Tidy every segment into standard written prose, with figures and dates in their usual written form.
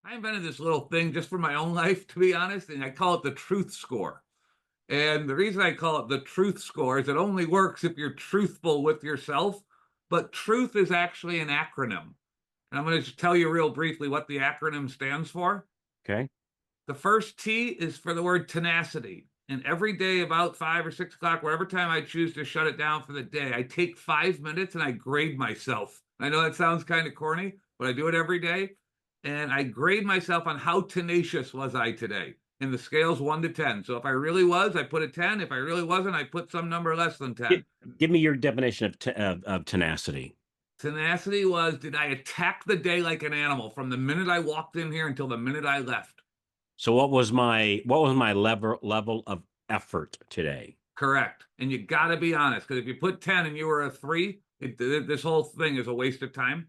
I invented this little thing just for my own life, to be honest, and I call it the truth score. And the reason I call it the truth score is it only works if you're truthful with yourself. But truth is actually an acronym. And I'm going to just tell you real briefly what the acronym stands for. Okay. The first T is for the word tenacity. And every day, about 5 or 6 o'clock, whatever time I choose to shut it down for the day, I take 5 minutes and I grade myself. I know that sounds kind of corny, but I do it every day. And I grade myself on how tenacious was I today. And the scale's 1 to 10. So if I really was, I put a 10. If I really wasn't, I put some number less than Give, 10. give me your definition of tenacity. Tenacity was, did I attack the day like an animal from the minute I walked in here until the minute I left? So what was my level of effort today? Correct. And you got to be honest, because if you put 10 and you were a 3, this whole thing is a waste of time.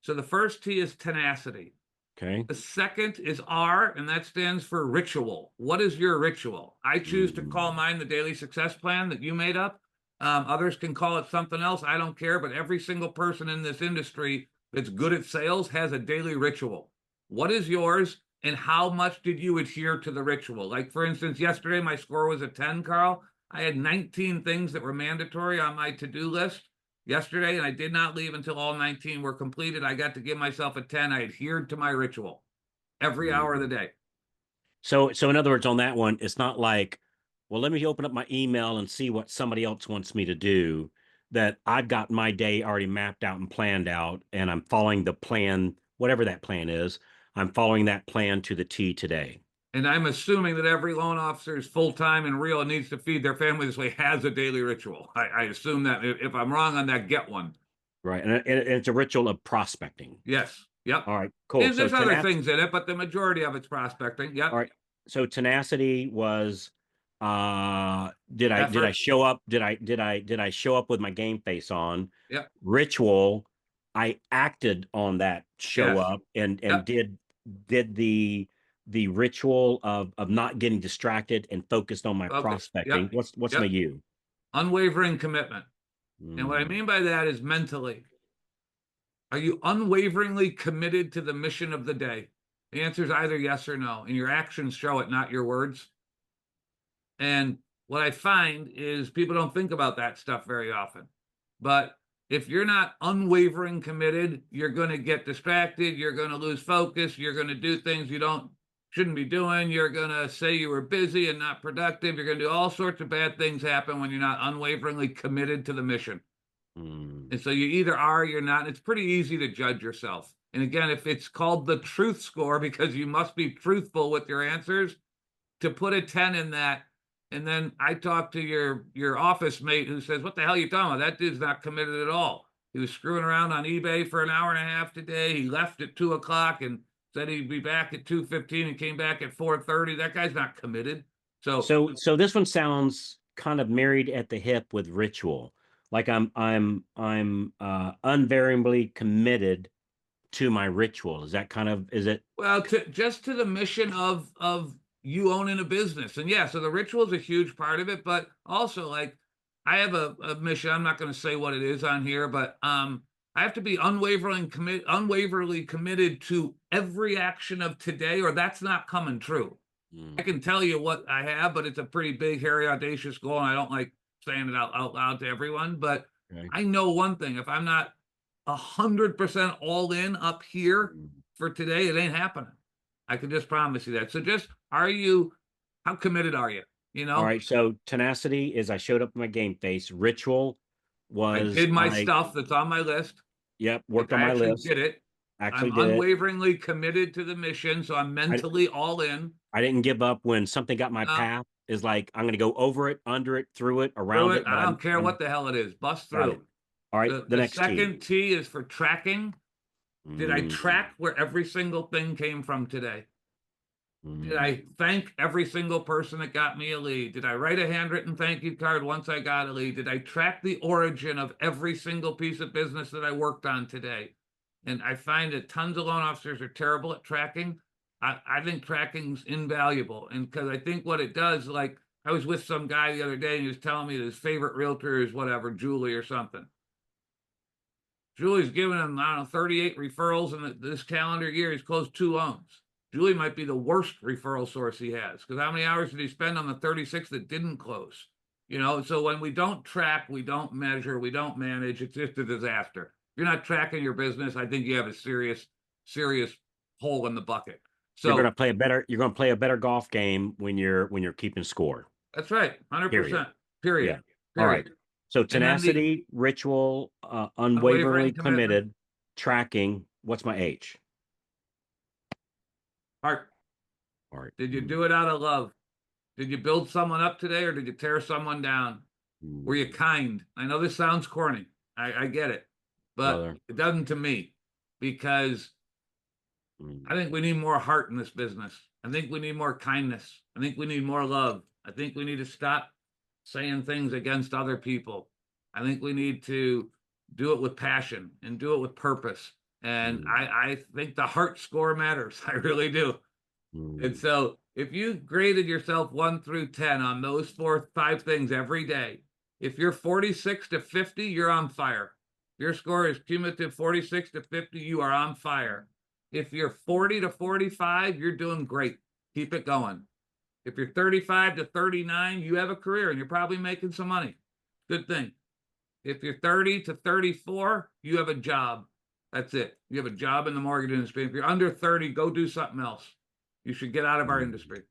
So the first T is tenacity. Okay. The second is R, and that stands for ritual. What is your ritual? I choose to call Mm. mine the daily success plan that you made up. Others can call it something else. I don't care, but every single person in this industry that's good at sales has a daily ritual. What is yours, and how much did you adhere to the ritual? Like, for instance, yesterday my score was a 10, Carl. I had 19 things that were mandatory on my to-do list yesterday, and I did not leave until all 19 were completed. I got to give myself a 10. I adhered to my ritual every hour of the Mm. day. So in other words, on that one, it's not like, well, let me open up my email and see what somebody else wants me to do. That I've got my day already mapped out and planned out, and I'm following the plan, whatever that plan is. I'm following that plan to the T today. And I'm assuming that every loan officer is full time and real and needs to feed their family this way has a daily ritual. I assume that. If I'm wrong on that, get one. Right. And it's a ritual of prospecting. Yes. Yep. All right, cool. And So there's other tenacity. things in it, but the majority of it's prospecting. All Yep. right. So tenacity was did I Effort. show up? Did I show up with my game face on? Yep. Ritual, I acted on that show Yes. up and Yep. did the ritual of not getting distracted and focused on my Focus. prospecting. Yep. What's my Yep. you? Unwavering commitment. And what I Mm. mean by that is mentally. Are you unwaveringly committed to the mission of the day? The answer is either yes or no, and your actions show it, not your words. And what I find is people don't think about that stuff very often. But if you're not unwavering committed, you're going to get distracted. You're going to lose focus. You're going to do things you don't shouldn't be doing. You're going to say you were busy and not productive. You're going to do all sorts of bad things happen when you're not unwaveringly committed to the mission. Mm. And so you either are or you're not. It's pretty easy to judge yourself. And again, if it's called the truth score because you must be truthful with your answers, to put a 10 in that. And then I talked to your office mate who says, "What the hell are you talking about? That dude's not committed at all. He was screwing around on eBay for an hour and a half today. He left at 2 o'clock and said he'd be back at 2:15 and came back at 4:30. That guy's not committed." So So this one sounds kind of married at the hip with ritual. Like I'm unvaryingly committed to my ritual. Is that kind of is it? well, just to the mission of you owning a business. And yeah, so the ritual is a huge part of it, but also like I have a mission. I'm not going to say what it is on here, but I have to be unwaveringly committed to every action of today, or that's not coming true. I Mm. can tell you what I have, but it's a pretty big, hairy, audacious goal, and I don't like saying it out loud to everyone. But Okay. I know one thing: if I'm not 100% all in up here Mm. for today, it ain't happening. I can just promise you that. So just are you, how committed are you? You All know, right. So tenacity is I showed up in my game face. Ritual I was did my I stuff that's on my list. yep, Like worked on I my actually list. did it. I'm Actually did it. unwaveringly committed to the mission. So I'm I mentally all in. I didn't give up when something got my Uh, path. Is like I'm gonna go over it, under it, through it, through around it. it, but I don't care I'm what the hell it is. Bust got it. through. All right, The the the next T. second T is for tracking. Did I Mm, track where every single thing came from today? Did mm, I thank every single person that got me a lead? Did I write a handwritten thank you card once I got a lead? Did I track the origin of every single piece of business that I worked on today? And I find that tons of loan officers are terrible at tracking. I think tracking's invaluable. And because I think what it does, like I was with some guy the other day and he was telling me that his favorite realtor is whatever, Julie or something. Julie's given him, I don't know, 38 referrals in this calendar year. He's closed 2 loans. Julie might be the worst referral source he has, because how many hours did he spend on the 36 that didn't close? You know, so when we don't track, we don't measure, we don't manage, it's just a disaster. If you're not tracking your business, I think you have a serious hole in the bucket. So You're going to play a better golf game when you're keeping score. that's right, 100%. Period. Yeah. All right. So And then the tenacity, ritual, unwavering unwaveringly commitment. committed, tracking. What's my H? Heart. All right. Did you do it out of love? Did you build someone up today, or did you tear someone down? Were you kind? I know this sounds corny. I get it, but Brother. it doesn't to me, because I think we need more heart in this business. I think we need more kindness. I think we need more love. I think we need to stop saying things against other people. I think we need to do it with passion and do it with purpose. And I think the heart score matters. I really do. And so if you graded yourself 1 through 10 on those 5 things every day, if you're 46 to 50, you're on fire. If your score is cumulative 46 to 50, you are on fire. If you're 40 to 45, you're doing great. Keep it going. If you're 35 to 39, you have a career and you're probably making some money. Good thing. If you're 30 to 34, you have a job. That's it. You have a job in the mortgage industry. If you're under 30, go do something else. You should get out of our industry.